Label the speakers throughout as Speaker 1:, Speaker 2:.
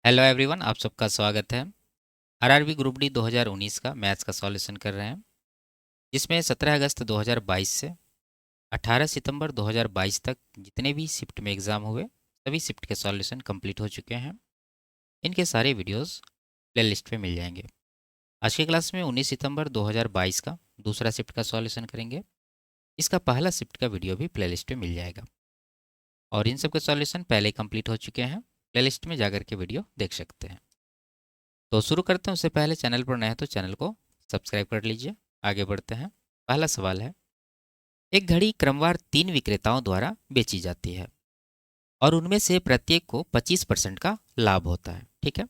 Speaker 1: Hello everyone, आप सबका स्वागत है। आरआरबी ग्रुप डी 2019 का मैथ्स का सॉल्यूशन कर रहे हैं, जिसमें 17 अगस्त 2022 से 18 सितंबर 2022 तक जितने भी शिफ्ट में एग्ज़ाम हुए सभी शिफ्ट के सॉल्यूशन कंप्लीट हो चुके हैं। इनके सारे वीडियोस प्लेलिस्ट में मिल जाएंगे। आज की क्लास में 19 सितंबर 2022 का दूसरा शिफ्ट का सॉल्यूशन करेंगे। इसका पहला शिफ्ट का वीडियो भी प्लेलिस्ट में मिल जाएगा और इन सब के सॉल्यूशन पहले ही कंप्लीट हो चुके हैं। प्लेलिस्ट में जाकर के वीडियो देख सकते हैं। तो शुरू करते हैं। उससे पहले चैनल पर नए हैं तो चैनल को सब्सक्राइब कर लीजिए। आगे बढ़ते हैं। पहला सवाल है, एक घड़ी क्रमवार 3 विक्रेताओं द्वारा बेची जाती है और उनमें से प्रत्येक को 25% का लाभ होता है। ठीक है।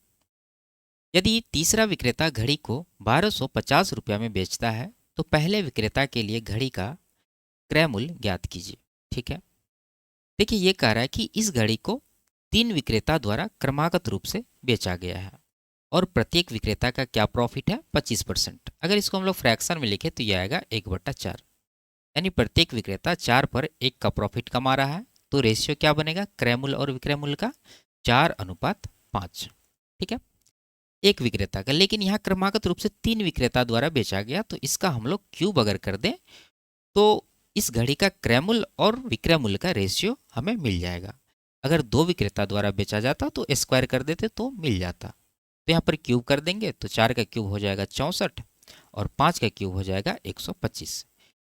Speaker 1: यदि तीसरा विक्रेता घड़ी को 1250 रुपया में बेचता है तो पहले विक्रेता के लिए घड़ी का क्रय मूल्य ज्ञात कीजिए। ठीक है। देखिए, ये कह रहा है कि इस घड़ी को 3 विक्रेता द्वारा क्रमागत रूप से बेचा गया है और प्रत्येक विक्रेता का क्या प्रॉफिट है, 25%। अगर इसको हम लोग फ्रैक्शन में लिखे तो यह आएगा 1/4, यानी प्रत्येक विक्रेता 4 पर 1 का प्रॉफिट कमा रहा है। तो रेशियो क्या बनेगा, क्रय मूल्य और विक्रय मूल्य का 4:5। ठीक है, एक विक्रेता का। लेकिन यहाँ क्रमागत रूप से 3 विक्रेता द्वारा बेचा गया, तो इसका हम लोग क्यूब अगर कर दें तो इस घड़ी का क्रय मूल्य और विक्रय मूल्य का रेशियो हमें मिल जाएगा। अगर 2 विक्रेता द्वारा बेचा जाता तो स्क्वायर कर देते तो मिल जाता। तो यहाँ पर क्यूब कर देंगे तो 4 का क्यूब हो जाएगा 64 और 5 का क्यूब हो जाएगा 125।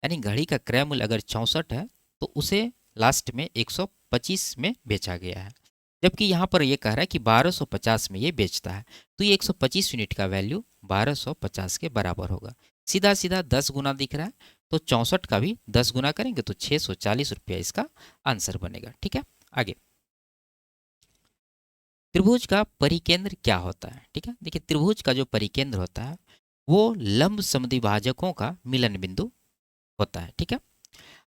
Speaker 1: यानी घड़ी का क्रय मूल्य अगर 64 है तो उसे लास्ट में 125 में बेचा गया है। जबकि यहाँ पर ये कह रहा है कि 1250 में ये बेचता है, तो ये 125 यूनिट का वैल्यू 1250 के बराबर होगा। सीधा सीधा 10 गुना दिख रहा है, तो 64 का भी 10 गुना करेंगे तो 640 रुपया इसका आंसर बनेगा। ठीक है, आगे। त्रिभुज का परिकेंद्र क्या होता है? ठीक है, देखिए त्रिभुज का जो परिकेंद्र होता है वो लंब समद्विभाजकों का मिलन बिंदु होता है। ठीक है,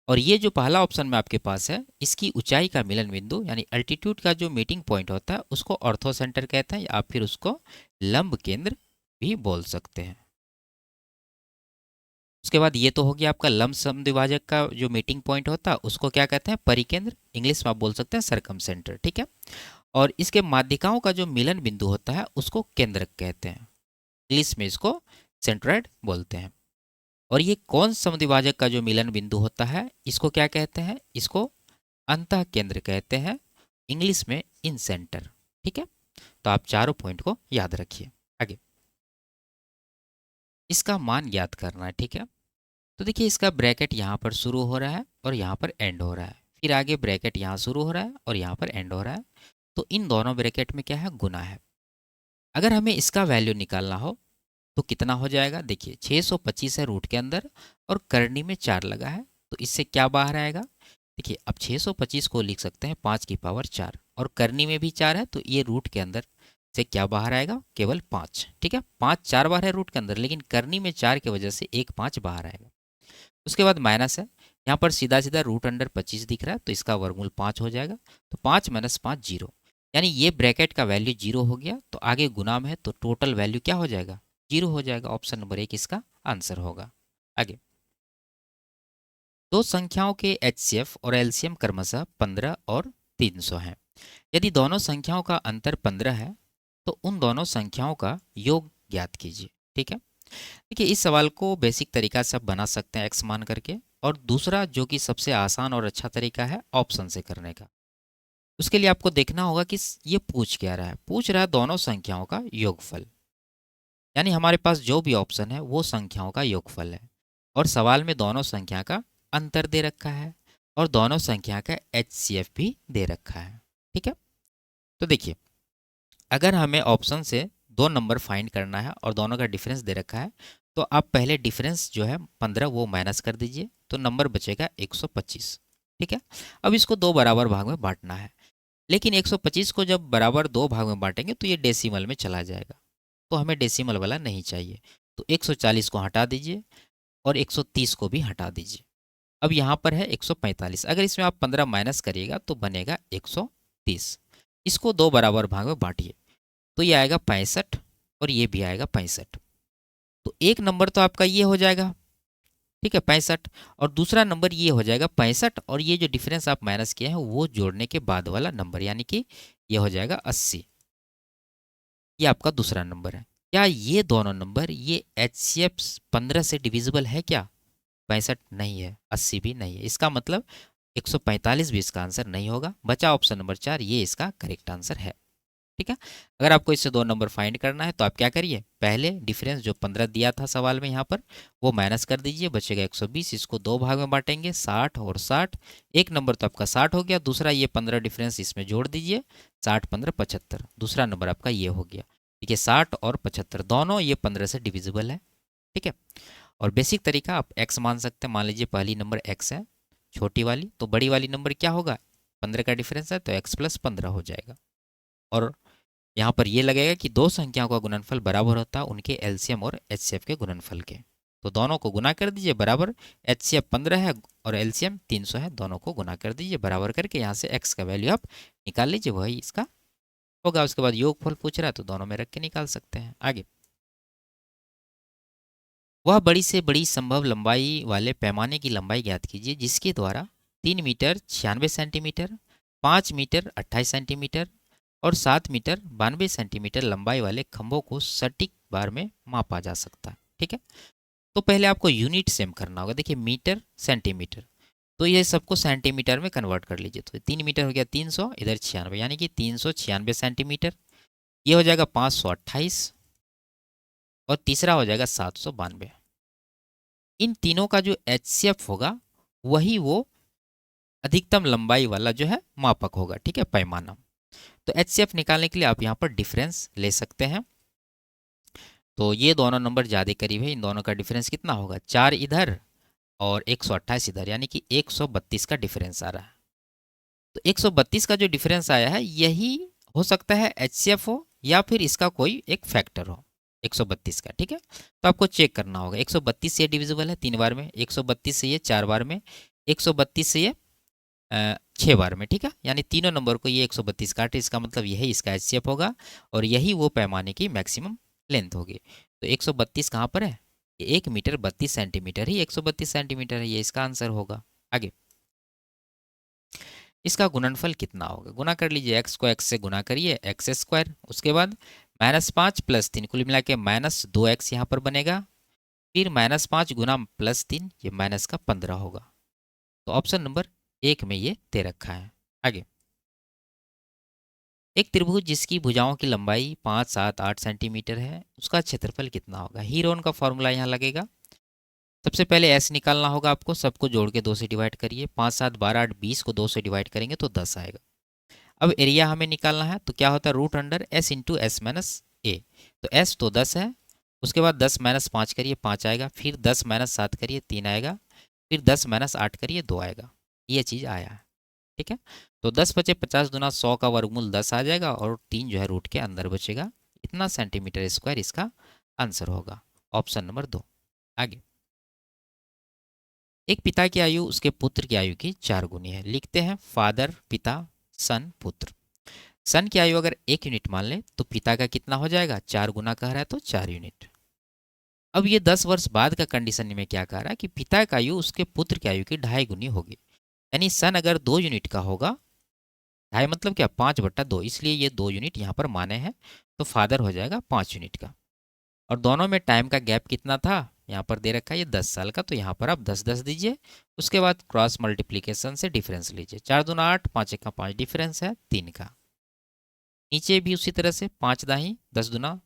Speaker 1: और ये जो पहला ऑप्शन में आपके पास है, इसकी ऊंचाई का मिलन बिंदु यानी अल्टीट्यूड का जो मीटिंग पॉइंट होता है उसको ऑर्थो सेंटर कहते हैं, या फिर उसको लंब केंद्र भी बोल सकते हैं। उसके बाद ये तो हो गया आपका लंब समद्विभाजक का जो मीटिंग पॉइंट होता है उसको क्या कहते हैं, परिकेंद्र। इंग्लिश में आप बोल सकते हैं सरकम सेंटर। ठीक है, और इसके माध्यिकाओं का जो मिलन बिंदु होता है उसको केंद्रक कहते हैं। इंग्लिश में इसको सेंट्रोइड बोलते हैं। और ये कौन समद्विभाजक का जो मिलन बिंदु होता है इसको क्या कहते हैं, इसको अंतः केंद्र कहते हैं, इंग्लिश में इन सेंटर। ठीक है, तो आप चारों पॉइंट को याद रखिए। आगे इसका मान याद करना है। ठीक है, तो देखिए इसका ब्रैकेट यहाँ पर शुरू हो रहा है और यहाँ पर एंड हो रहा है, फिर आगे ब्रैकेट यहाँ शुरू हो रहा है और यहाँ पर एंड हो रहा है। तो इन दोनों ब्रैकेट में क्या है, गुना है। अगर हमें इसका वैल्यू निकालना हो तो कितना हो जाएगा, देखिए 625 है रूट के अंदर और करनी में 4 लगा है, तो इससे क्या बाहर आएगा। देखिए अब 625 को लिख सकते हैं 5 की पावर 4 और करनी में भी 4 है, तो ये रूट के अंदर से क्या बाहर आएगा, केवल 5। ठीक है, 5 4 बार है रूट के अंदर, लेकिन करनी में 4 की वजह से एक 5 बाहर आएगा। उसके बाद माइनस है, यहाँ पर सीधा सीधा रूट अंडर 25 दिख रहा है, तो इसका वर्गमूल 5 हो जाएगा। तो 5 - 5 जीरो, यानी ये ब्रैकेट का वैल्यू जीरो हो गया। तो आगे गुना में है तो टोटल वैल्यू क्या हो जाएगा, जीरो हो जाएगा। ऑप्शन नंबर 1 इसका आंसर होगा। आगे, दो संख्याओं के एचसीएफ और एलसीएम क्रमशः 15 और 300 हैं। यदि दोनों संख्याओं का अंतर 15 है तो उन दोनों संख्याओं का योग ज्ञात कीजिए। ठीक है, देखिए इस सवाल को बेसिक तरीका से आप बना सकते हैं एक्स मान करके, और दूसरा जो कि सबसे आसान और अच्छा तरीका है ऑप्शन से करने का। उसके लिए आपको देखना होगा कि ये पूछ क्या रहा है, पूछ रहा है दोनों संख्याओं का योगफल, यानी हमारे पास जो भी ऑप्शन है वो संख्याओं का योगफल है, और सवाल में दोनों संख्या का अंतर दे रखा है और दोनों संख्या का एचसीएफ भी दे रखा है। ठीक है, तो देखिए अगर हमें ऑप्शन से 2 नंबर फाइंड करना है और दोनों का डिफरेंस दे रखा है, तो आप पहले डिफरेंस जो है 15 वो माइनस कर दीजिए, तो नंबर बचेगा 125। ठीक है, अब इसको 2 बराबर भाग में बांटना है, लेकिन 125 को जब बराबर 2 भाग में बांटेंगे तो ये डेसिमल में चला जाएगा, तो हमें डेसिमल वाला नहीं चाहिए। तो 140 को हटा दीजिए और 130 को भी हटा दीजिए। अब यहाँ पर है 145, अगर इसमें आप 15 माइनस करिएगा तो बनेगा 130। इसको 2 बराबर भाग में बांटिए, तो ये आएगा 65 और ये भी आएगा 65। तो एक नंबर तो आपका ये हो जाएगा, ठीक है 65, और दूसरा नंबर ये हो जाएगा 65, और ये जो डिफरेंस आप माइनस किए हैं वो जोड़ने के बाद वाला नंबर, यानी कि ये हो जाएगा 80। ये आपका दूसरा नंबर है। क्या ये दोनों नंबर ये HCF 15 से डिविजिबल है क्या? 65 नहीं है, 80 भी नहीं है। इसका मतलब 145 भी इसका आंसर नहीं होगा। बचा ऑप्शन नंबर 4, ये इसका करेक्ट आंसर है। ठीक है। अगर आपको इससे दो नंबर फाइंड करना है तो आप क्या करिए, पहले डिफरेंस जो 15 दिया था सवाल में यहाँ पर वो माइनस कर दीजिए, बचेगा 120। इसको दो भाग में बांटेंगे, 60 और 60। एक नंबर तो आपका 60 हो गया, दूसरा ये 15 डिफरेंस इसमें जोड़ दीजिए, 60 15 75, दूसरा नंबर आपका ये हो गया। ठीक है, 60 और 75 दोनों ये 15 से डिविजिबल है। ठीक है। और बेसिक तरीका आप एक्स मान सकते हैं। मान लीजिए पहली नंबर एक्स है छोटी वाली, तो बड़ी वाली नंबर क्या होगा, 15 का डिफरेंस है तो एक्स प्लस 15 हो जाएगा। और यहाँ पर ये लगेगा कि दो संख्याओं का गुणनफल बराबर होता है उनके एलसीएम और एचसीएफ के गुणनफल के। तो दोनों को गुना कर दीजिए बराबर, एचसीएफ 15 है और एलसीएम 300 है, दोनों को गुना कर दीजिए बराबर करके यहाँ से एक्स का वैल्यू आप निकाल लीजिए, वही इसका होगा। उसके बाद योगफल पूछ रहा है तो दोनों में रख के निकाल सकते हैं। आगे, वह बड़ी से बड़ी संभव लंबाई वाले पैमाने की लंबाई ज्ञात कीजिए जिसके द्वारा 3 मीटर 96 सेंटीमीटर, 5 मीटर 28 सेंटीमीटर और 7 मीटर 92 सेंटीमीटर लंबाई वाले खंभों को सटीक बार में मापा जा सकता है। ठीक है। तो पहले आपको यूनिट सेम करना होगा। देखिए मीटर सेंटीमीटर, तो ये सबको सेंटीमीटर में कन्वर्ट कर लीजिए। तो 3 मीटर हो गया 300, इधर 96 यानी कि 396 सेंटीमीटर। ये हो जाएगा 528 और तीसरा हो जाएगा 792। इन तीनों का जो HCF होगा वही वो अधिकतम लंबाई वाला जो है मापक होगा। ठीक है, पैमाना। तो HCF निकालने के लिए आप यहाँ पर डिफरेंस ले सकते हैं। तो ये दोनों नंबर ज़्यादा करीब है, इन दोनों का डिफरेंस कितना होगा, 4 इधर और 128 इधर, यानी कि 132 का डिफरेंस आ रहा है। तो 132 का जो डिफरेंस आया है यही हो सकता है HCF हो या फिर इसका कोई एक फैक्टर हो 132 का। ठीक है। तो आपको चेक करना होगा, 132 से ये डिविजिबल है 3 बार में, 132 से ये 4 बार में, 132 से ये 6 बार में। ठीक है, यानी तीनों नंबर को ये 132 काटे, इसका मतलब यही इसका HCF होगा और यही वो पैमाने की मैक्सिमम लेंथ होगी। तो 132 कहाँ पर है, ये 1 मीटर 32 सेंटीमीटर ही 132 सेंटीमीटर है, ये इसका आंसर होगा। आगे, इसका गुणनफल कितना होगा, गुना कर लीजिए, एक्स को एक्स से गुना करिए, एक्स स्क्वायर, उसके बाद -5 + 3 कुल मिला के -2x यहाँ पर बनेगा, फिर -5 गुना +3 ये माइनस का 15 होगा। तो ऑप्शन नंबर 1 में ये दे रखा है। आगे, एक त्रिभुज जिसकी भुजाओं की लंबाई 5 7 8 सेंटीमीटर है उसका क्षेत्रफल कितना होगा। हीरोन का फॉर्मूला यहाँ लगेगा। सबसे पहले एस निकालना होगा आपको, सबको जोड़ के 2 से डिवाइड करिए, 5 7 12 8 20 को 2 से डिवाइड करेंगे तो 10 आएगा। अब एरिया हमें निकालना है तो क्या होता है, √S इंटू एस माइनस ए। तो एस तो 10 है, उसके बाद 10 - 5 करिए 5 आएगा, फिर 10 - 7 करिए 3 आएगा, फिर 10 - 8 करिए 2 आएगा। ये चीज़ आया है। ठीक है। तो 10 बचे 50 दूना 100 का वर्गमूल 10 आ जाएगा और 3 जो है रूट के अंदर बचेगा। इतना सेंटीमीटर स्क्वायर इसका आंसर होगा, ऑप्शन नंबर 2। आगे, एक पिता की आयु उसके पुत्र की आयु की 4 गुनी है। लिखते हैं फादर पिता सन पुत्र। सन की आयु अगर 1 यूनिट मान लें तो पिता का कितना हो जाएगा, 4 गुना कह रहा है तो 4 यूनिट। अब ये 10 वर्ष बाद का कंडीशन में क्या कह रहा है कि पिता की आयु उसके पुत्र की आयु की 2.5 गुनी होगी। यानी सन अगर 2 यूनिट का होगा, 2.5 मतलब क्या, 5/2, इसलिए ये 2 यूनिट यहाँ पर माने हैं, तो फादर हो जाएगा 5 यूनिट का। और दोनों में टाइम का गैप कितना था, यहाँ पर दे रखा है ये 10 साल का, तो यहाँ पर आप 10 10 दीजिए। उसके बाद क्रॉस मल्टीप्लीकेशन से डिफरेंस लीजिए, 4 दूना 8 5 1 का 5, डिफरेंस है 3 का। नीचे भी उसी तरह से 5 दाही 10 दूना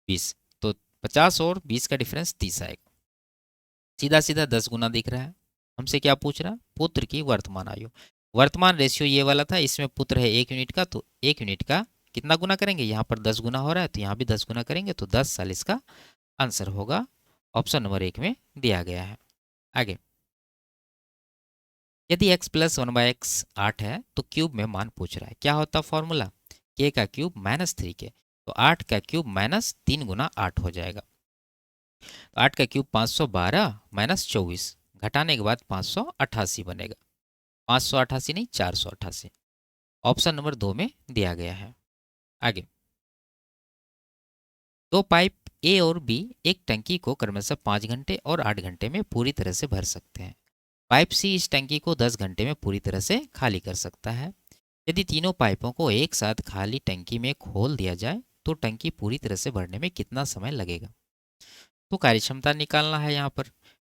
Speaker 1: 20, तो 50 और 20 का डिफरेंस 30 आएगा। सीधा सीधा 10 गुना दिख रहा है। हमसे क्या पूछ रहा है, पुत्र की वर्तमान आयु। वर्तमान रेशियो ये वाला था, इसमें पुत्र है 1 यूनिट का, तो 1 यूनिट का कितना गुना करेंगे, यहाँ पर 10 गुना हो रहा है तो यहाँ भी 10 गुना करेंगे, तो 10 साल इसका आंसर होगा, ऑप्शन नंबर 1 में दिया गया है। आगे, यदि x + 1/x 8 है तो क्यूब में मान पूछ रहा है, क्या होता फॉर्मूला, k का क्यूब -3 के, तो 8 का क्यूब -3 गुना 8 हो जाएगा। तो 8 का क्यूब 512 -24 घटाने के बाद 588 बनेगा, 588 नहीं 488, ऑप्शन नंबर 2 में दिया गया है। आगे, दो पाइप ए और बी एक टंकी को क्रमशः 5 घंटे और 8 घंटे में पूरी तरह से भर सकते हैं। पाइप सी इस टंकी को 10 घंटे में पूरी तरह से खाली कर सकता है। यदि तीनों पाइपों को एक साथ खाली टंकी में खोल दिया जाए तो टंकी पूरी तरह से भरने में कितना समय लगेगा। तो कार्यक्षमता निकालना है यहाँ पर।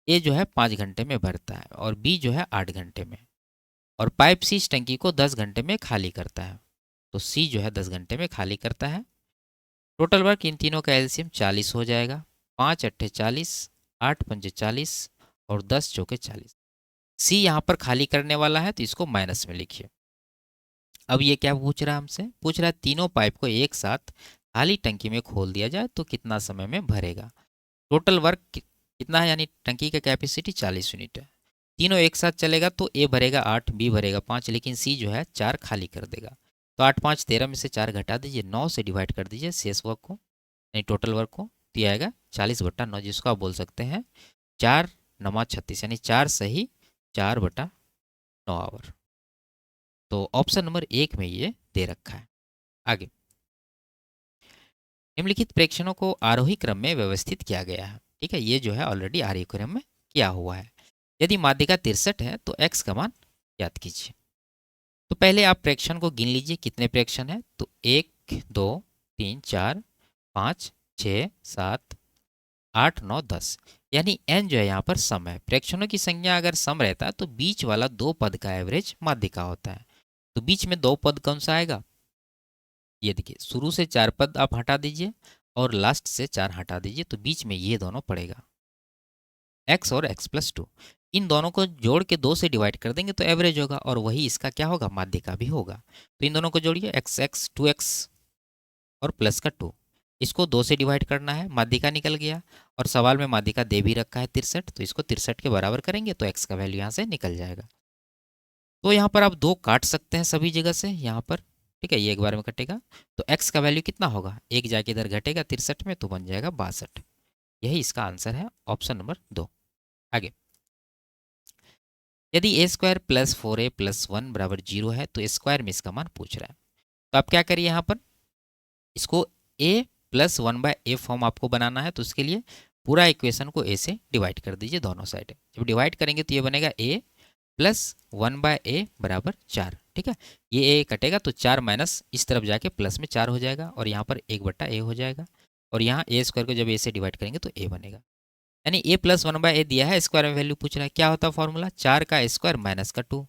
Speaker 1: ए जो है 5 घंटे में भरता है और बी जो है 8 घंटे में, और पाइप सी इस टंकी को 10 घंटे में खाली करता है। तो सी जो है 10 घंटे में खाली करता है। टोटल वर्क इन तीनों का एलसीएम 40 हो जाएगा। 5 अट्ठे 40, 8 पंजे 40 और 10 चौके 40। सी यहाँ पर खाली करने वाला है तो इसको माइनस में लिखिए। अब ये क्या पूछ रहा है हमसे, पूछ रहा है तीनों पाइप को एक साथ खाली टंकी में खोल दिया जाए तो कितना समय में भरेगा। टोटल वर्क कितना है, यानी टंकी का कैपेसिटी 40 यूनिट है। तीनों एक साथ चलेगा तो ए भरेगा 8, बी भरेगा 5, लेकिन सी जो है 4 खाली कर देगा। तो 8 5 13 में से 4 घटा दीजिए, 9 से डिवाइड कर दीजिए शेष वर्क को, यानी टोटल वर्क को, तो ये आएगा 40/9, जिसको आप बोल सकते हैं 4×9 = 36, यानी 4 सही 4/9 आवर। तो ऑप्शन नंबर 1 में ये दे रखा है। आगे, निम्नलिखित प्रेक्षणों को आरोही क्रम में व्यवस्थित किया गया है। ठीक है, ये जो है ऑलरेडी आरोही क्रम में किया हुआ है। यदि माध्यिका 63 है तो x का मान ज्ञात कीजिए। तो पहले आप प्रेक्षण को गिन लीजिए, कितने प्रेक्षण है। तो 1 2 3 4 5 6 7 8 9 10, यानी n जो है यहाँ पर सम है। प्रेक्षणों की संख्या अगर सम रहता है तो बीच वाला 2 पद का एवरेज माध्यिका होता है। तो बीच में 2 पद कौन सा आएगा, ये देखिए, शुरू से 4 पद आप हटा दीजिए और लास्ट से 4 हटा दीजिए, तो बीच में ये दोनों पड़ेगा, x और x+2। इन दोनों को जोड़ के 2 से डिवाइड कर देंगे तो एवरेज होगा, और वही इसका क्या होगा, माध्यिका भी होगा। तो इन दोनों को जोड़िए, x 2x और प्लस का 2, इसको 2 से डिवाइड करना है, माध्यिका निकल गया। और सवाल में माध्यिका दे भी रखा है 63, तो इसको 63 के बराबर करेंगे तो x का वैल्यू यहाँ से निकल जाएगा। तो यहाँ पर आप 2 काट सकते हैं सभी जगह से यहाँ पर। ठीक है, ये एक बार में कटेगा तो x का वैल्यू कितना होगा, एक जाके इधर घटेगा 63 में तो बन जाएगा 62। यही इसका आंसर है, ऑप्शन नंबर 2। आगे, यदि a² + 4a + 1 = 0 है तो स्क्वायर में इसका मान पूछ रहा है। तो आप क्या करिए, यहाँ पर इसको a + 1/a फॉर्म आपको बनाना है। तो उसके लिए पूरा इक्वेशन को a से डिवाइड कर दीजिए दोनों साइड। जब डिवाइड करेंगे तो ये बनेगा a + 1/a = 4। ठीक है, ये a कटेगा तो 4 माइनस इस तरफ जाके प्लस में 4 हो जाएगा, और यहाँ पर 1/a हो जाएगा, और यहाँ a² को जब a से डिवाइड करेंगे तो a बनेगा। यानी a + 1/a दिया है, स्क्वायर में वैल्यू पूछ रहा है, क्या होता है फॉर्मूला, 4 का स्क्वायर माइनस का 2,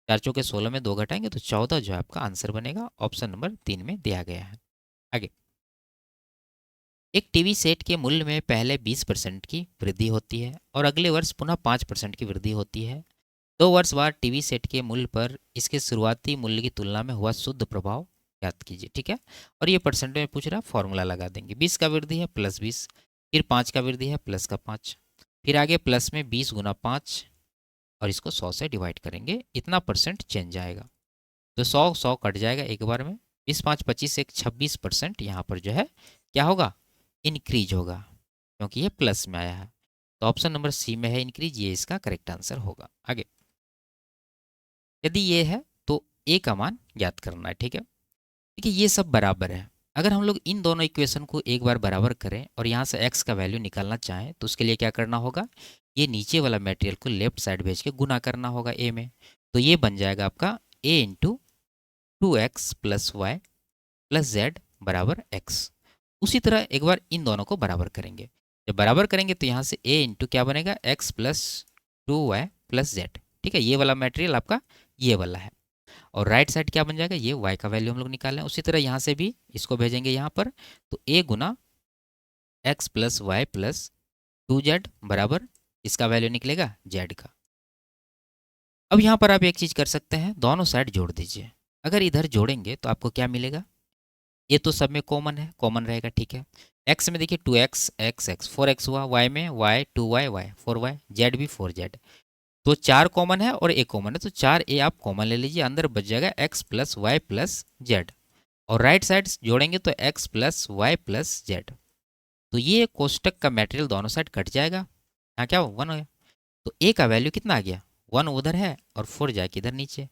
Speaker 1: 4 चौके 16 में 2 घटाएंगे तो 14 जो है आपका आंसर बनेगा। ऑप्शन नंबर 3 में दिया गया है। आगे, एक टीवी सेट के मूल्य में पहले 20% की वृद्धि होती है और अगले वर्ष पुनः 5% की वृद्धि होती है। 2 वर्ष बाद टीवी सेट के मूल्य पर इसके शुरुआती मूल्य की तुलना में हुआ शुद्ध प्रभाव ज्ञात कीजिए। ठीक है, और ये परसेंट में पूछ रहा है, फॉर्मूला लगा देंगे। 20 का वृद्धि है +20, फिर 5 का वृद्धि है प्लस का 5, फिर आगे प्लस में 20 × 5, और इसको 100 से डिवाइड करेंगे, इतना परसेंट चेंज आएगा। तो 100 कट जाएगा एक बार में, 20 5 25 एक 26% यहाँ पर जो है क्या होगा, इंक्रीज होगा, क्योंकि ये प्लस में आया है। तो ऑप्शन नंबर सी में है इंक्रीज, ये इसका करेक्ट आंसर होगा। आगे, यदि ये है तो ए का मान ज्ञात करना है। ठीक है, देखिए ये सब बराबर है। अगर हम लोग इन दोनों इक्वेशन को एक बार बराबर करें और यहाँ से x का वैल्यू निकालना चाहें तो उसके लिए क्या करना होगा, ये नीचे वाला मटेरियल को लेफ्ट साइड भेज के गुना करना होगा a में। तो ये बन जाएगा आपका a × 2x + y + z = x। उसी तरह एक बार इन दोनों को बराबर करेंगे। जब बराबर करेंगे तो यहाँ से a × क्या बनेगा, x + 2y + z। ठीक है, ये वाला मटेरियल आपका ये वाला है, और राइट साइड क्या बन जाएगा, ये y का वैल्यू हम लोग निकाल रहे हैं। उसी तरह यहाँ से भी इसको भेजेंगे यहाँ पर, तो a × x + y + 2z बराबर इसका वैल्यू निकलेगा z का। अब यहाँ पर आप एक चीज़ कर सकते हैं, दोनों साइड जोड़ दीजिए। अगर इधर जोड़ेंगे तो आपको क्या मिलेगा, ये तो सब में कॉमन है, कॉमन रहेगा। ठीक है, x में देखिए 2x x x 4x हुआ, y में y 2y y 4y, z भी 4z। तो 4 कॉमन है और एक कॉमन है, तो 4a आप कॉमन ले लीजिए, अंदर बच जाएगा x + y + z, और राइट साइड जोड़ेंगे तो x + y + z। तो ये कोष्टक का मटेरियल दोनों साइड कट जाएगा, यहाँ क्या 1 हो गया, तो a का वैल्यू कितना आ गया, 1 उधर है और 4 जाके इधर नीचे,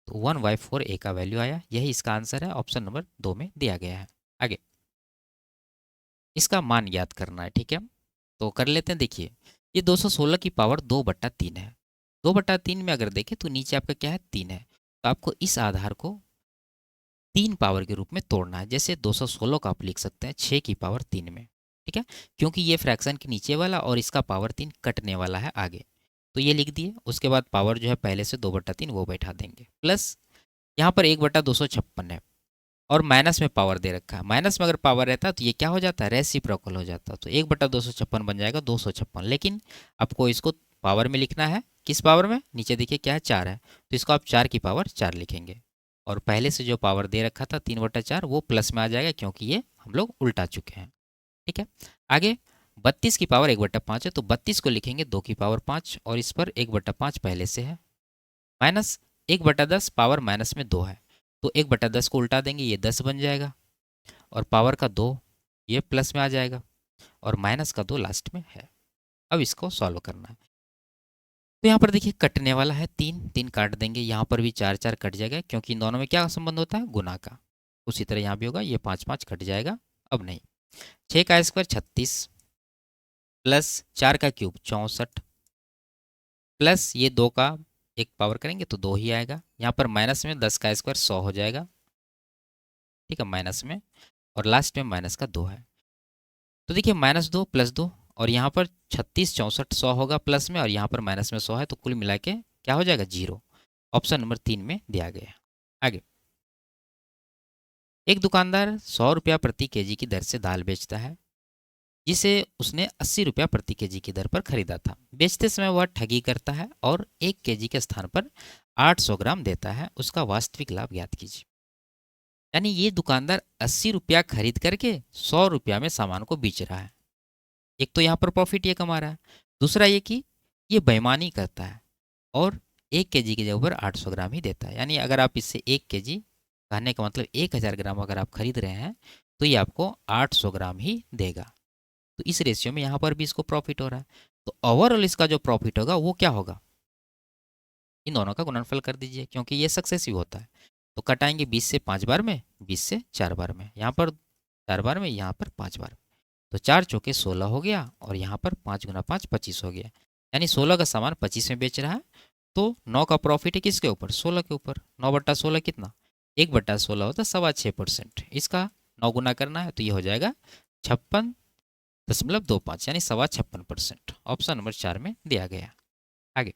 Speaker 1: तो 1/4 a का वैल्यू आया। यही इसका आंसर है, ऑप्शन नंबर 2 में दिया गया है। आगे, इसका मान याद करना है। ठीक है, तो कर लेते हैं। देखिए, ये 216 की पावर 2/3 है। 2/3 में अगर देखें तो नीचे आपका क्या है, 3 है। तो आपको इस आधार को 3 पावर के रूप में तोड़ना है। जैसे 216 का आप लिख सकते हैं 6 की पावर 3 में, ठीक है, क्योंकि ये फ्रैक्शन के नीचे वाला और इसका पावर 3 कटने वाला है आगे, तो ये लिख दिए। उसके बाद पावर जो है पहले से 2/3 वो बैठा देंगे, प्लस यहाँ पर 1/256 है और माइनस में पावर दे रखा है। माइनस में अगर पावर रहता है तो ये क्या हो जाता है, रेसिप्रोकल हो जाता है, तो 1/256 बन जाएगा 256। लेकिन आपको इसको पावर में लिखना है, किस पावर में, नीचे देखिए क्या है 4 है, तो इसको आप 4 की पावर 4 लिखेंगे और पहले से जो पावर दे रखा था 3/4 वो प्लस में आ जाएगा क्योंकि ये हम लोग उल्टा चुके हैं, ठीक है। आगे 32 की पावर 1/5 है, तो 32 को लिखेंगे 2 की पावर 5 और इस पर 1/5 पहले से है, माइनस 1/10 पावर माइनस में 2 है, तो 1/10 को उल्टा देंगे, ये 10 बन जाएगा और पावर का 2 ये प्लस में आ जाएगा और माइनस का 2 लास्ट में है। अब इसको सॉल्व करना है, तो यहाँ पर देखिए कटने वाला है 3, 3 काट देंगे, यहाँ पर भी 4 4 कट जाएगा क्योंकि इन दोनों में क्या संबंध होता है, गुना का। उसी तरह यहाँ भी होगा, ये 5 5 कट जाएगा। अब नहीं, 6 का स्क्वायर 36 प्लस 4 का क्यूब 64 प्लस ये 2 का एक पावर करेंगे तो 2 ही आएगा। यहाँ पर माइनस में 10 का स्क्वायर 100 हो जाएगा, ठीक है, माइनस में, और लास्ट में माइनस का 2 है, तो देखिए -2 + 2 और यहाँ पर 36 64 100 होगा प्लस में और यहाँ पर माइनस में 100 है, तो कुल मिला के क्या हो जाएगा, 0। ऑप्शन नंबर 3 में दिया गया। आगे, एक दुकानदार 100 रुपया प्रति केजी की दर से दाल बेचता है जिसे उसने 80 रुपया प्रति केजी की दर पर खरीदा था। बेचते समय वह ठगी करता है और 1 केजी के स्थान पर 800 ग्राम देता है। उसका वास्तविक लाभ ज्ञात कीजिए। यानी ये दुकानदार 80 रुपया खरीद करके 100 रुपया में सामान को बेच रहा है। एक तो यहाँ पर प्रॉफिट ये कमा रहा है, दूसरा ये कि ये बेईमानी करता है और 1 केजी की जगह पर 800 ग्राम ही देता है। यानी अगर आप इससे 1 केजी, कहने का मतलब 1000 ग्राम अगर आप खरीद रहे हैं तो ये आपको 800 ग्राम ही देगा। तो इस रेशियो में यहाँ पर भी इसको प्रॉफिट हो रहा है, तो ओवरऑल इसका जो प्रॉफिट होगा वो क्या होगा, इन दोनों का गुणनफल कर दीजिए क्योंकि ये सक्सेसिव होता है। तो कटाएंगे 20 से 5 बार में, 20 से 4 बार में, यहाँ पर 4 बार में, यहाँ पर 5 बार में, तो 4 चौके 16 हो गया और यहाँ पर 5 गुना 5 25 हो गया। यानी 16 का सामान 25 में बेच रहा है, तो 9 का प्रॉफिट है किसके ऊपर, 16 के ऊपर। 9/16 कितना, 1/16 होता है 6.25%। इसका 9 गुना करना है तो ये हो जाएगा 56.25 यानी 56.55%। ऑप्शन नंबर 4 में दिया गया। आगे,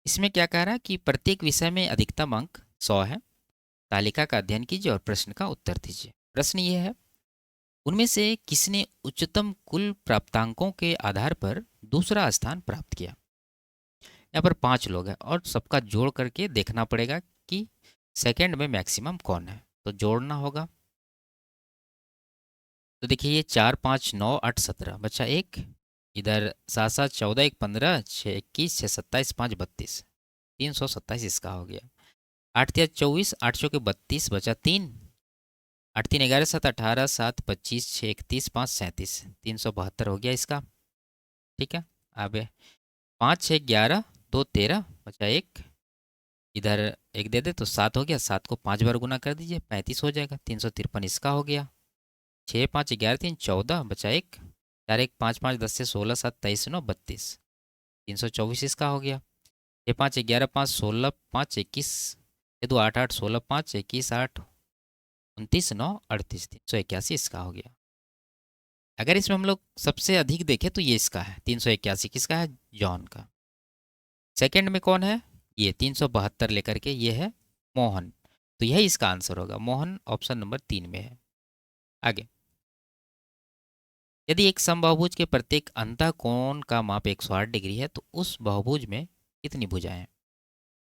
Speaker 1: इसमें क्या कह रहा है कि प्रत्येक विषय में अधिकतम अंक 100 है। तालिका का अध्ययन कीजिए और प्रश्न का उत्तर दीजिए। प्रश्न ये है, उनमें से किसने उच्चतम कुल प्राप्तांकों के आधार पर दूसरा स्थान प्राप्त किया। यहाँ पर 5 लोग हैं और सबका जोड़ करके देखना पड़ेगा कि सेकंड में मैक्सिमम कौन है, तो जोड़ना होगा। तो देखिए ये 4 5 9 8 17 बच्चा एक, इधर 7 7 14 1 15 6 21 6 27 5 32 327 इसका हो गया। 8 3 24 8 चौके 32 बचा 3, 8 3 11 7 18 7 25 6 31 5 37 372 हो गया इसका, ठीक है। अब 5 6 11 2 13 बचा एक, इधर एक दे दे तो 7 हो गया, 7 को 5 बार गुना कर दीजिए 35 हो जाएगा, 353 इसका हो गया। 6 5 11 3 14 बचा एक, 4 1 5 5 10 से 16 7 23 9 32 324 इसका हो गया। 6 5 11 5 16 5 21 2 8 8 16 5 21 8 29 9 38 381 इसका हो गया। अगर इसमें हम लोग सबसे अधिक देखें तो ये इसका है 381, किसका है, जॉन का। सेकंड में कौन है, ये 372 लेकर के ये है मोहन, तो यही इसका आंसर होगा, मोहन ऑप्शन नंबर 3 में है। आगे, यदि एक समबाहुभुज के प्रत्येक अंतःकोण का माप 108 डिग्री है तो उस बहुभुज में कितनी भुजाएं हैं।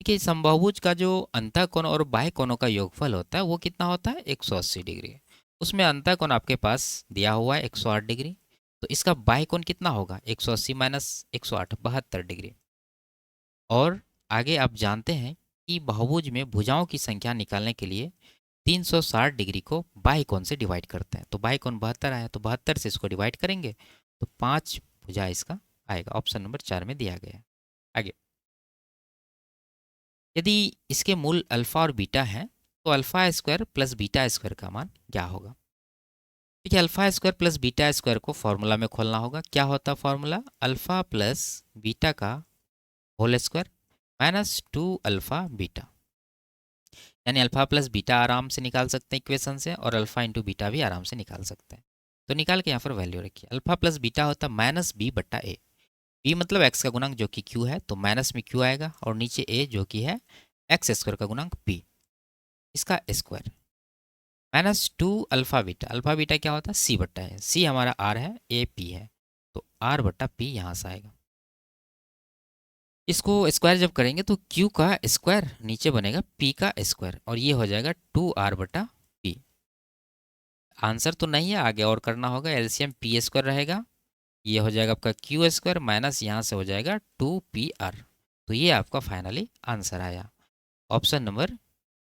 Speaker 1: देखिए समबाहुभुज का जो अंतःकोण और बाह्य कोणों का योगफल होता है वो कितना होता है, 180 डिग्री। उसमें अंतःकोण आपके पास दिया हुआ है 108 डिग्री, तो इसका बाह्य कोण कितना होगा, 180 माइनस 108 72 डिग्री। और आगे आप जानते हैं कि बहुभुज में भुजाओं की संख्या निकालने के लिए 360 डिग्री को बाह्य कोण से डिवाइड करते हैं, तो बाह्य कोण 72 आया, तो 72 से इसको डिवाइड करेंगे तो 5 भुजा इसका आएगा। ऑप्शन नंबर 4 में दिया गया है। आगे, यदि इसके मूल अल्फा और बीटा हैं तो alpha square plus beta square का मान क्या होगा। देखिए alpha square plus beta square को फॉर्मूला में खोलना होगा। क्या होता है फॉर्मूला, अल्फा प्लस बीटा का whole square minus 2 alpha beta. यानी अल्फा प्लस बीटा आराम से निकाल सकते हैं इक्वेशन से, और अल्फा इंटू बीटा भी आराम से निकाल सकते हैं। तो निकाल के यहाँ पर वैल्यू रखिए। अल्फा प्लस बीटा होता है माइनस बी बट्टा ए। बी मतलब एक्स का गुणांक जो कि क्यू है, तो माइनस में क्यू आएगा, और नीचे ए जो कि है एक्स स्क्वायर का गुणांक पी, इसका square minus two alpha beta. Alpha beta क्या होता है? सी बट्टा है, सी हमारा आर है, ए पी है, तो आर बट्टा पी यहाँ से आएगा। इसको स्क्वायर जब करेंगे तो q का स्क्वायर नीचे बनेगा p का स्क्वायर, और ये हो जाएगा 2r बटा पी। आंसर तो नहीं है, आगे और करना होगा। एलसीएम पी स्क्वायर रहेगा, ये हो जाएगा आपका क्यू स्क्वायर माइनस यहाँ से हो जाएगा 2pr। तो ये आपका फाइनली आंसर आया, ऑप्शन नंबर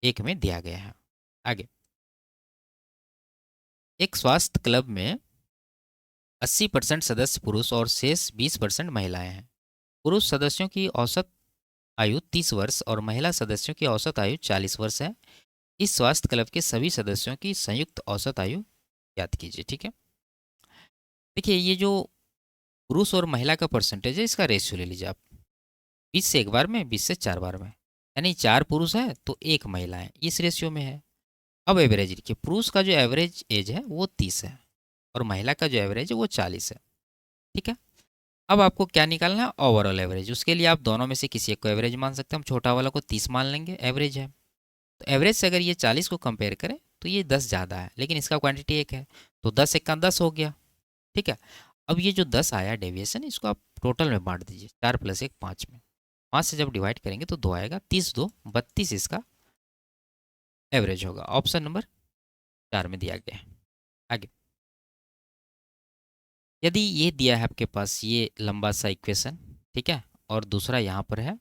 Speaker 1: 1 में दिया गया है। आगे, एक स्वास्थ्य क्लब में 80% सदस्य पुरुष और शेष 20% महिलाएं हैं। पुरुष सदस्यों की औसत आयु 30 वर्ष और महिला सदस्यों की औसत आयु 40 वर्ष है। इस स्वास्थ्य क्लब के सभी सदस्यों की संयुक्त औसत आयु ज्ञात कीजिए। ठीक है, देखिए ये जो पुरुष और महिला का परसेंटेज है, इसका रेशियो ले लीजिए आप। 20 से एक बार में, 20 से 4 बार में, यानी 4 पुरुष है तो 1 महिला है, इस रेशियो में है। अब एवरेज लिखिए। पुरुष का जो एवरेज एज है वो 30 है, और महिला का जो एवरेज है वो 40 है। ठीक है, अब आपको क्या निकालना है? Overall average. उसके लिए आप दोनों में से किसी एक को एवरेज मान सकते हैं। हम छोटा वाला को 30 मान लेंगे, एवरेज है। तो एवरेज से अगर ये 40 को कंपेयर करें तो ये 10 ज़्यादा है, लेकिन इसका क्वांटिटी 1 है, तो 10 एक का 10 हो गया। ठीक है, अब ये जो 10 आया डेविएशन, इसको आप टोटल में बांट दीजिए। 4 प्लस 1 5 में, 5 से जब डिवाइड करेंगे तो 2 आएगा, 30 2 32 इसका एवरेज होगा। ऑप्शन नंबर 4 में दिया गया है। आगे, यदि ये दिया है आपके पास ये लंबा सा इक्वेशन, ठीक है, और दूसरा यहाँ पर है,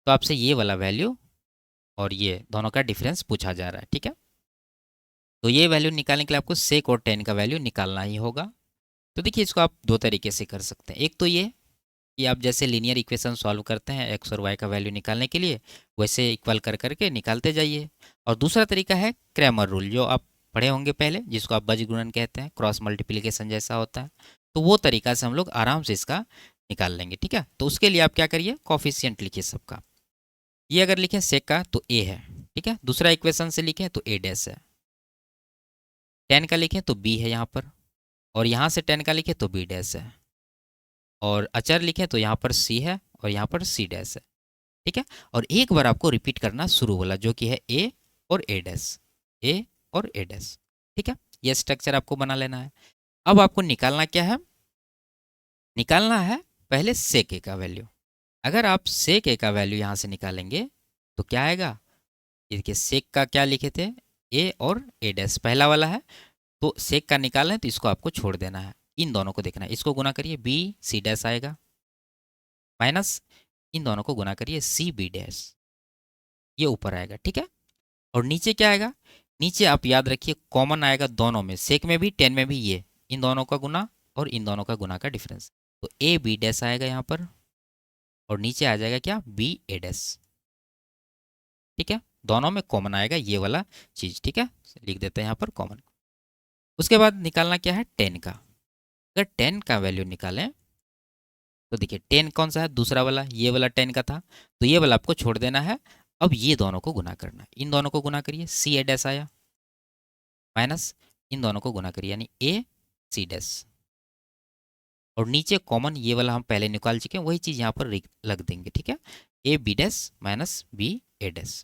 Speaker 1: तो आपसे ये वाला वैल्यू और ये दोनों का डिफरेंस पूछा जा रहा है। ठीक है, तो ये वैल्यू निकालने के लिए आपको सेक और टेन का वैल्यू निकालना ही होगा। तो देखिए, इसको आप दो तरीके से कर सकते हैं। एक तो ये कि आप जैसे लीनियर इक्वेशन सॉल्व करते हैं एक्स और वाई का वैल्यू निकालने के लिए, वैसे इक्वल कर करके निकालते जाइए। और दूसरा तरीका है क्रैमर रूल, जो आप पढ़े होंगे पहले, जिसको आप बीजगुणन कहते हैं, क्रॉस मल्टीप्लिकेशन जैसा होता है। तो वो तरीका से हम लोग आराम से इसका निकाल लेंगे। ठीक है, तो उसके लिए आप क्या करिए, कॉफिशियंट लिखिए सबका। ये अगर लिखें सेक का तो ए है, ठीक है। दूसरा इक्वेशन से लिखें तो ए डैश है। 10 का लिखें तो बी है यहाँ पर, और यहाँ से 10 का लिखें तो बी डैश है, और अचर लिखें तो यहाँ पर सी है और यहाँ पर सी डैश है। ठीक है, और एक बार आपको रिपीट करना शुरू वाला जो कि है ए और ए डैश, ए और ए डैश। ठीक है, ये स्ट्रक्चर आपको बना लेना है। अब आपको निकालना क्या है? निकालना है पहले सेक ए का वैल्यू। अगर आप सेक ए का वैल्यू यहाँ से निकालेंगे तो क्या आएगा? ये देखिए, सेक का क्या लिखे थे? ए और ए डैश पहला वाला है, तो सेक का निकालना है तो इसको आपको छोड़ देना है, इन दोनों को देखना है। इसको गुना करिए, बी सी डैश आएगा, माइनस इन दोनों को गुना करिए, सी बी डैश, ये ऊपर आएगा। ठीक है, और नीचे क्या आएगा? नीचे आप याद रखिए कॉमन आएगा दोनों में, सेक में भी 10 में भी, ये इन दोनों का गुना और इन दोनों का गुना का डिफरेंस, तो ए बी डैश आएगा यहाँ पर, और नीचे आ जाएगा क्या? B A dash. ठीक है, दोनों में कॉमन आएगा ये वाला चीज़। ठीक है, लिख देते हैं यहाँ पर कॉमन। उसके बाद निकालना क्या है? 10 का। अगर 10 का वैल्यू निकालें तो देखिए 10 कौन सा है? दूसरा वाला, ये वाला 10 का था, तो ये वाला आपको छोड़ देना है। अब ये दोनों को गुना करना है, इन दोनों को गुना करिए, सी ए डैश आया, माइनस इन दोनों को गुना करिए, यानी ए सी डैश, और नीचे कॉमन ये वाला हम पहले निकाल चुके हैं, वही चीज़ यहाँ पर लग देंगे। ठीक है, A B dash minus B A dash.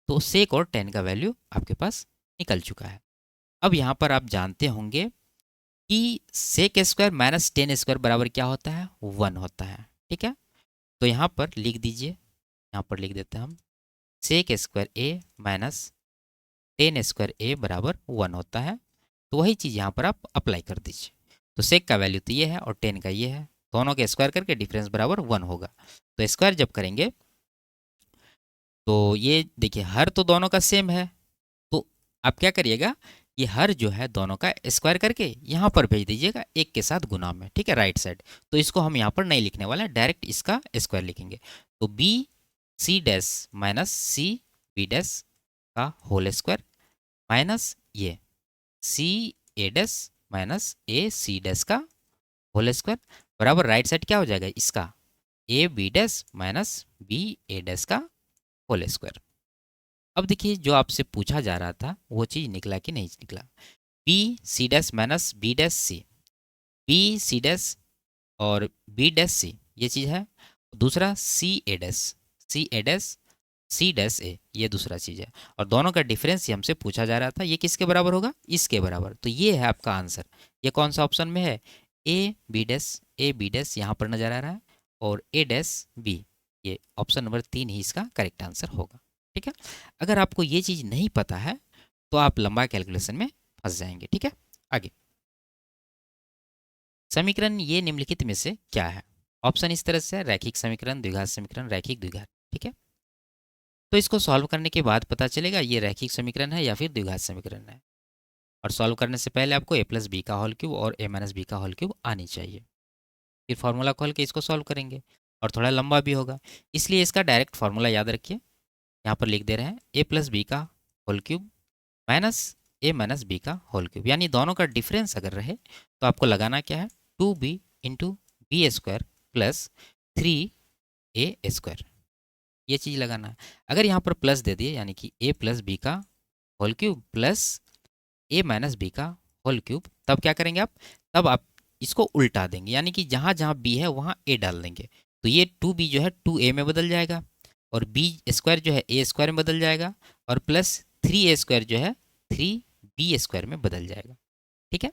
Speaker 1: तो सेक और 10 का वैल्यू आपके पास निकल चुका है। अब यहाँ पर आप जानते होंगे कि सेक स्क्वायर माइनस 10 स्क्वायर बराबर क्या होता है? 1 होता है। ठीक है, तो यहाँ पर लिख दीजिए, यहाँ पर लिख देते हैं हम, सेक स्क्वायर ए माइनस 10 स्क्वायर ए बराबर 1 होता है। तो वही चीज़ यहाँ पर आप अप्लाई कर दीजिए। तो सेक का वैल्यू तो ये है और 10 का ये है, दोनों के स्क्वायर करके डिफरेंस बराबर 1 होगा। तो स्क्वायर जब करेंगे तो ये देखिए, हर तो दोनों का सेम है, तो आप क्या करिएगा, ये हर जो है दोनों का स्क्वायर करके यहाँ पर भेज दीजिएगा एक के साथ गुना में। ठीक है, राइट साइड। तो इसको हम यहाँ पर नहीं लिखने वाले हैं, डायरेक्ट इसका स्क्वायर लिखेंगे। तो B C dash minus C B dash का होल स्क्वायर, माइनस ये C A dash minus A C dash का होल स्क्वायर, बराबर राइट साइड क्या हो जाएगा इसका? A B dash minus B A dash का होल स्क्वायर। अब देखिए जो आपसे पूछा जा रहा था वो चीज़ निकला कि नहीं निकला। B C dash minus B dash C, B C dash और बी डैश सी, ये चीज़ है। दूसरा सी ए डैश सी डैश ए, ये दूसरा चीज़ है। और दोनों का डिफरेंस ही हमसे पूछा जा रहा था, ये किसके बराबर होगा, इसके बराबर। तो ये है आपका आंसर। ये कौन सा ऑप्शन में है, ए बी डैश यहाँ पर नजर आ रहा है, और ए डैश बी, ये ऑप्शन नंबर 3 ही इसका करेक्ट आंसर होगा। ठीक है, अगर आपको ये चीज़ नहीं पता है तो आप लंबा कैलकुलेशन में फंस जाएंगे। ठीक है, आगे। समीकरण ये निम्नलिखित में से क्या है। ऑप्शन इस तरह से है, रैखिक समीकरण, द्विघात समीकरण, रैखिक द्विघात। ठीक है, तो इसको सॉल्व करने के बाद पता चलेगा ये रैखिक समीकरण है या फिर द्विघात समीकरण है। और सॉल्व करने से पहले आपको ए प्लस बी का होल क्यूब और ए माइनस बी का होल क्यूब आनी चाहिए। फिर फार्मूला खोल के इसको सॉल्व करेंगे, और थोड़ा लंबा भी होगा, इसलिए इसका डायरेक्ट फार्मूला याद रखिए। यहाँ पर लिख दे रहे हैं ए प्लस बी का होल क्यूब माइनस ए माइनस बी का होल क्यूब, यानी दोनों का डिफरेंस अगर रहे तो आपको लगाना क्या है, 2b into B square plus 3a square, ये चीज़ लगाना है। अगर यहाँ पर प्लस दे दिए, यानी कि ए प्लस बी का होल क्यूब प्लस ए माइनस बी का होल क्यूब, तब क्या करेंगे आप, तब आप इसको उल्टा देंगे, यानी कि जहाँ जहाँ बी है वहाँ ए डाल देंगे। तो ये 2b जो है 2a में बदल जाएगा, और बी स्क्वायर जो है ए स्क्वायर में बदल जाएगा, और प्लस 3a स्क्वायर जो है 3b स्क्वायर में बदल जाएगा। ठीक है,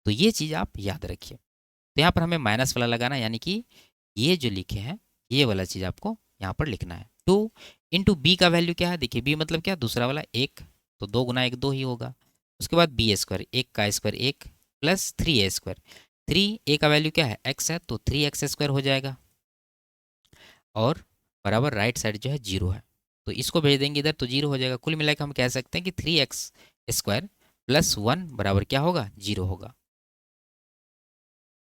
Speaker 1: तो ये चीज़ आप याद रखिए। तो यहाँ पर हमें माइनस वाला लगाना है, यानी कि ये जो लिखे हैं ये वाला चीज़ आपको यहाँ पर लिखना है। 2 इंटू बी का वैल्यू क्या है, देखिए बी मतलब क्या, दूसरा वाला 1, तो 2 गुना 1 2 ही होगा। उसके बाद बी स्क्वायर, 1 का square 1 plus 3a square, 3a का वैल्यू क्या है, x है, तो 3x स्क्वायर हो जाएगा, और बराबर राइट साइड जो है 0 है, तो इसको भेज देंगे इधर तो 0 हो जाएगा। कुल मिलाकर हम कह सकते हैं कि 3x स्क्वायर प्लस 1 बराबर क्या होगा, 0 होगा।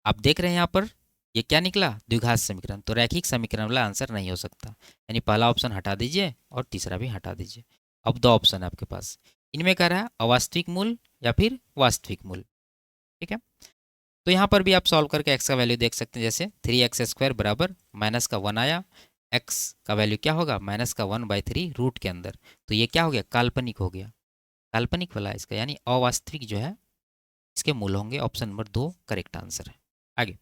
Speaker 1: आप देख रहे हैं यहाँ पर ये क्या निकला, द्विघात समीकरण। तो रैखिक समीकरण वाला आंसर नहीं हो सकता, यानी पहला ऑप्शन हटा दीजिए और तीसरा भी हटा दीजिए। अब दो ऑप्शन है आपके पास, इनमें कह रहा है अवास्तविक मूल या फिर वास्तविक मूल। ठीक है, तो यहाँ पर भी आप सॉल्व करके एक्स का वैल्यू देख सकते हैं, जैसे 3x स्क्वायर बराबर माइनस का 1 आया, एक्स का वैल्यू क्या होगा, माइनस का 1/3 रूट के अंदर, तो ये क्या हो गया, काल्पनिक हो गया, काल्पनिक वाला इसका, यानी अवास्तविक जो है इसके मूल होंगे। ऑप्शन नंबर 2 करेक्ट आंसर है। आगे,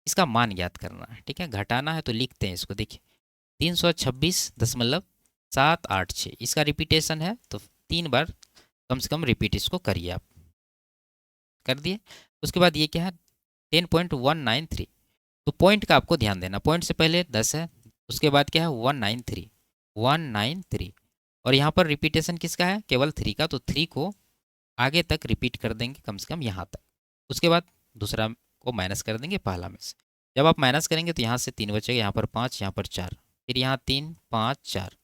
Speaker 1: इसका मान ज्ञात करना है। ठीक है, घटाना है तो लिखते हैं इसको, देखिए 326.786, इसका रिपीटेशन है तो 3 बार कम से कम रिपीट इसको करिए आप, कर दिए। उसके बाद ये क्या है, 10.193, तो पॉइंट का आपको ध्यान देना, पॉइंट से पहले 10 है, उसके बाद क्या है 193, और यहाँ पर रिपीटेशन किसका है, केवल 3 का, तो 3 को आगे तक रिपीट कर देंगे कम से कम यहाँ तक। उसके बाद दूसरा को माइनस कर देंगे पहला में से, जब आप माइनस करेंगे तो यहाँ से 3 बचेगा, यहाँ पर 5, यहाँ पर 4, फिर यहाँ 3 5 4,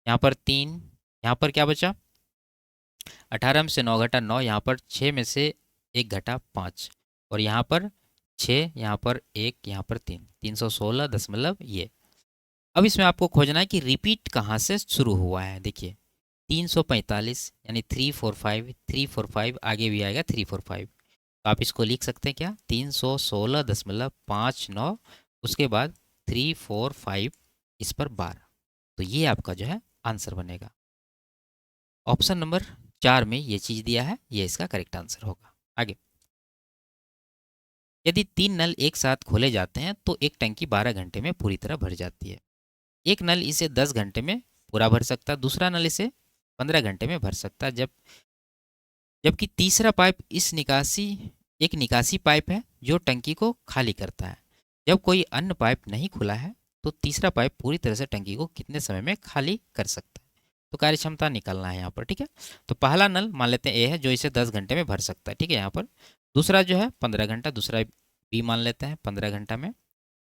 Speaker 1: यहाँ पर 3, यहाँ पर क्या बचा, 18 में से 9 घटा 9, यहाँ पर 6 में से 1 घटा 5, और यहाँ पर 6, यहाँ पर 1, यहाँ पर 3, 316 ये। अब इसमें आपको खोजना है कि रिपीट कहाँ से शुरू हुआ है। देखिए 345, यानी 345 आगे भी आएगा 345, तो आप इसको लिख सकते हैं क्या, 316.59, उसके बाद 345, इस पर 12, तो ये आपका जो है आंसर बनेगा। ऑप्शन नंबर 4 में ये चीज़ दिया है, ये इसका करेक्ट आंसर होगा। आगे, यदि 3 नल एक साथ खोले जाते हैं तो एक टंकी 12 घंटे में पूरी तरह भर जाती है। एक नल इसे 10 घंटे में पूरा भर सकता है, दूसरा नल इसे 15 घंटे में भर सकता है, जबकि तीसरा पाइप एक निकासी पाइप है जो टंकी को खाली करता है। जब कोई अन्य पाइप नहीं खुला है तो तीसरा पाइप पूरी तरह से टंकी को कितने समय में खाली कर सकता है। तो कार्य क्षमता निकालना है यहाँ पर। ठीक है, तो पहला नल मान लेते हैं ए है जो इसे 10 घंटे में भर सकता है। ठीक है, यहाँ पर दूसरा जो है 15 घंटा, दूसरा बी मान लेते हैं 15 घंटा में,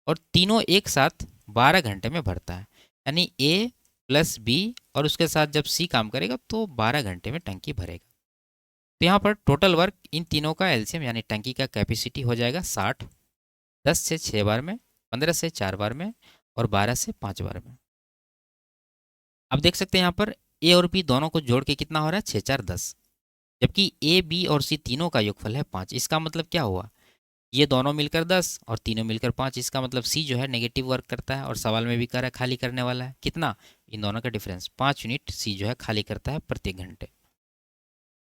Speaker 1: और तीनों एक साथ 12 घंटे में भरता है, यानी ए प्लस बी, और उसके साथ जब सी काम करेगा तो 12 घंटे में टंकी भरेगा। तो यहाँ पर टोटल वर्क इन तीनों का एलसीएम, यानी टंकी का कैपेसिटी हो जाएगा 60, 10 से 6 बार में, 15 से 4 बार में, और 12 से 5 बार में। अब देख सकते हैं यहाँ पर ए और बी दोनों को जोड़ के कितना हो रहा है, 6 4 10, जबकि ए बी और सी तीनों का योगफल है 5। इसका मतलब क्या हुआ, ये दोनों मिलकर 10 और तीनों मिलकर 5, इसका मतलब सी जो है नेगेटिव वर्क करता है, और सवाल में भी कह रहा है खाली करने वाला है कितना, इन दोनों का डिफरेंस 5 यूनिट सी जो है खाली करता है प्रत्येक घंटे।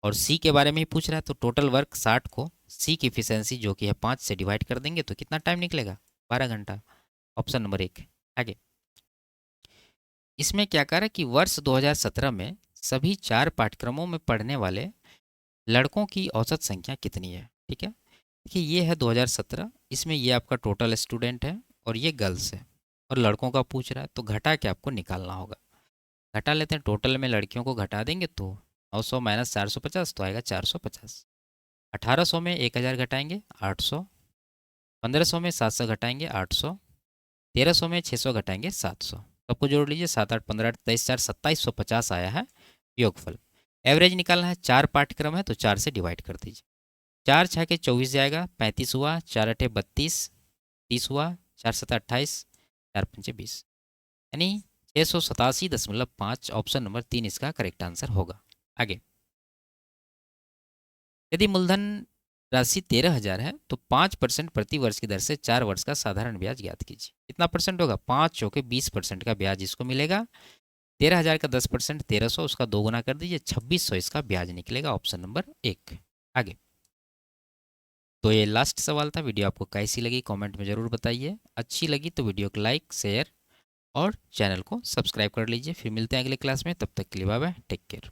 Speaker 1: और सी के बारे में ही पूछ रहा है, तो टोटल वर्क 60 को सी की इफिशियंसी जो कि है 5 से डिवाइड कर देंगे तो कितना टाइम निकलेगा, 12 घंटा। Option number 1। आगे इसमें क्या कह रहा है कि वर्ष 2017 में सभी 4 पाठ्यक्रमों में पढ़ने वाले लड़कों की औसत संख्या कितनी है। ठीक है, देखिए ये है 2017, इसमें ये आपका टोटल स्टूडेंट है और ये गर्ल्स है, और लड़कों का पूछ रहा है, तो घटा के आपको निकालना होगा। घटा लेते हैं, टोटल में लड़कियों को घटा देंगे तो 900 माइनस 450 तो आएगा 450। 1800 में 1000 घटाएंगे 800, 1500 में 700 घटाएंगे 800, 1300 में 600 घटाएंगे 700। सबको जोड़ लीजिए, 7 8 15 23 4 2750 आया है योगफल। एवरेज निकालना है, 4 पाठ्यक्रम है तो 4 से डिवाइड कर दीजिए। 4 छः के 24 जाएगा, 35 हुआ, 4 अठे 32, 30 हुआ, 4 सत्ता 28, 4 पंचे 20, यानी 687.5। ऑप्शन नंबर 3 इसका करेक्ट आंसर होगा। आगे यदि मूलधन राशि 13,000 है तो 5% प्रति वर्ष की दर से 4 वर्ष का साधारण ब्याज ज्ञात कीजिए। कितना परसेंट होगा, 5 चौके 20% का ब्याज इसको मिलेगा। 13,000 का 10% 1300, उसका 2 गुना कर दीजिए, 2600 इसका ब्याज निकलेगा। Option number 1। आगे तो ये लास्ट सवाल था। वीडियो आपको कैसी लगी कमेंट में ज़रूर बताइए। अच्छी लगी तो वीडियो को लाइक शेयर और चैनल को सब्सक्राइब कर लीजिए। फिर मिलते हैं अगले क्लास में, तब तक के लिए बाय बाय, टेक केयर।